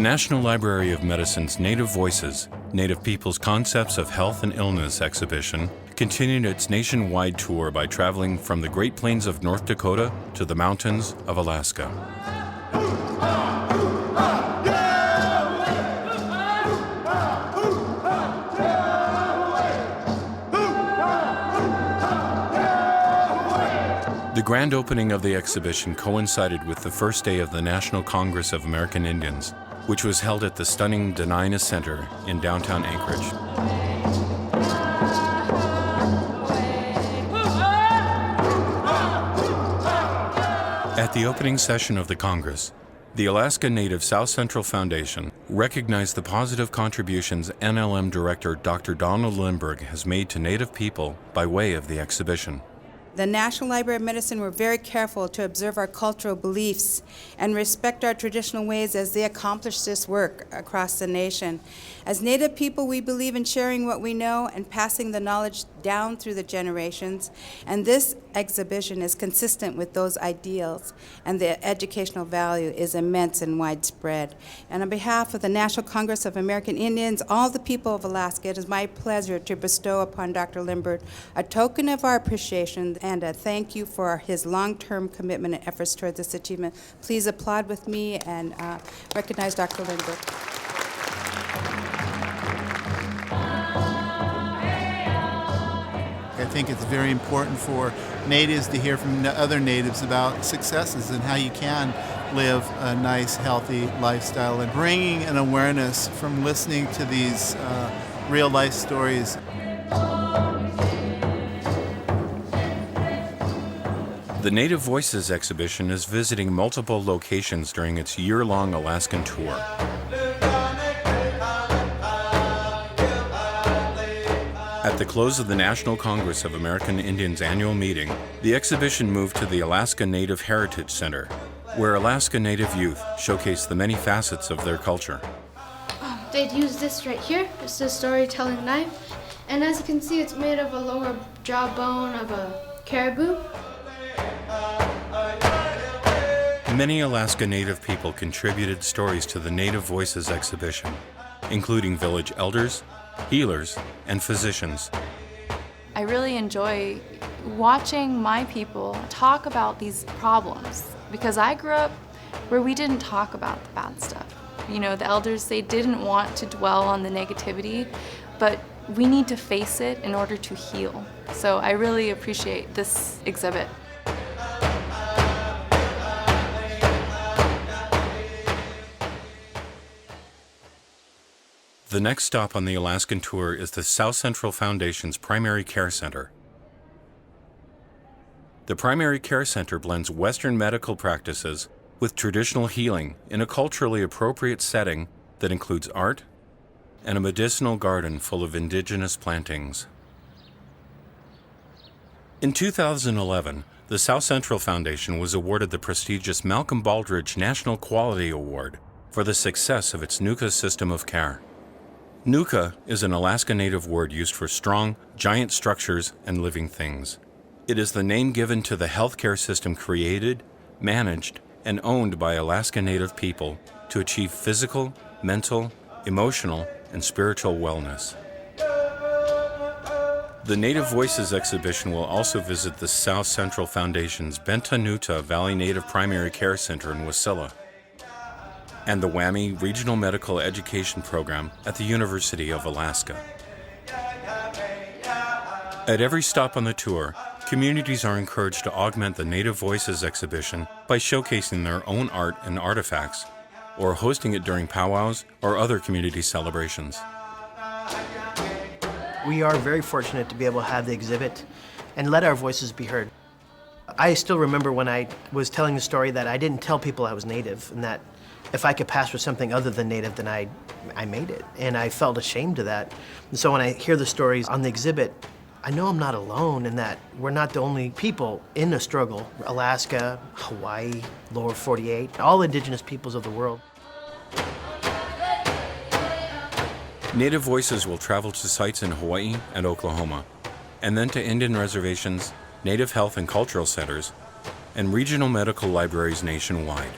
National Library of Medicine's Native Voices, Native People's Concepts of Health and Illness exhibition continued its nationwide tour by traveling from the Great Plains of North Dakota to the mountains of Alaska. The grand opening of the exhibition coincided with the first day of the National Congress of American Indians, which was held at the stunning Dena'ina Center in downtown Anchorage. At the opening session of the Congress, the Alaska Native South Central Foundation recognized the positive contributions NLM Director Dr. Donald Lindbergh has made to Native people by way of the exhibition. The National Library of Medicine were very careful to observe our cultural beliefs and respect our traditional ways as they accomplish this work across the nation. As Native people, we believe in sharing what we know and passing the knowledge down through the generations, and this exhibition is consistent with those ideals, and the educational value is immense and widespread. And on behalf of the National Congress of American Indians, all the people of Alaska, it is my pleasure to bestow upon Dr. Lindbergh a token of our appreciation and a thank you for his long-term commitment and efforts towards this achievement. Please applaud with me and recognize Dr. Lindbergh. I think it's very important for natives to hear from other natives about successes and how you can live a nice, healthy lifestyle, and bringing an awareness from listening to these real-life stories. The Native Voices exhibition is visiting multiple locations during its year-long Alaskan tour. At the close of the National Congress of American Indians annual meeting, the exhibition moved to the Alaska Native Heritage Center, where Alaska Native youth showcase the many facets of their culture. They'd use this right here. It's a storytelling knife. And as you can see, it's made of a lower jawbone of a caribou. Many Alaska Native people contributed stories to the Native Voices exhibition, including village elders, healers, and physicians. I really enjoy watching my people talk about these problems because I grew up where we didn't talk about the bad stuff. You know, the elders, they didn't want to dwell on the negativity, but we need to face it in order to heal. So I really appreciate this exhibit. The next stop on the Alaskan tour is the South Central Foundation's Primary Care Center. The Primary Care Center blends Western medical practices with traditional healing in a culturally appropriate setting that includes art and a medicinal garden full of indigenous plantings. In 2011, the South Central Foundation was awarded the prestigious Malcolm Baldrige National Quality Award for the success of its NUCA system of care. NUCA is an Alaska Native word used for strong, giant structures and living things. It is the name given to the healthcare system created, managed, and owned by Alaska Native people to achieve physical, mental, emotional, and spiritual wellness. The Native Voices exhibition will also visit the South Central Foundation's Benta-Nuta Valley Native Primary Care Center in Wasilla, and the WWAMI Regional Medical Education Program at the University of Alaska. At every stop on the tour, communities are encouraged to augment the Native Voices exhibition by showcasing their own art and artifacts, or hosting it during powwows or other community celebrations. We are very fortunate to be able to have the exhibit and let our voices be heard. I still remember when I was telling the story that I didn't tell people I was Native, and that if I could pass for something other than Native, then I made it. And I felt ashamed of that. And so when I hear the stories on the exhibit, I know I'm not alone in that we're not the only people in the struggle. Alaska, Hawaii, Lower 48, all indigenous peoples of the world. Native Voices will travel to sites in Hawaii and Oklahoma, and then to Indian reservations, Native health and cultural centers, and regional medical libraries nationwide.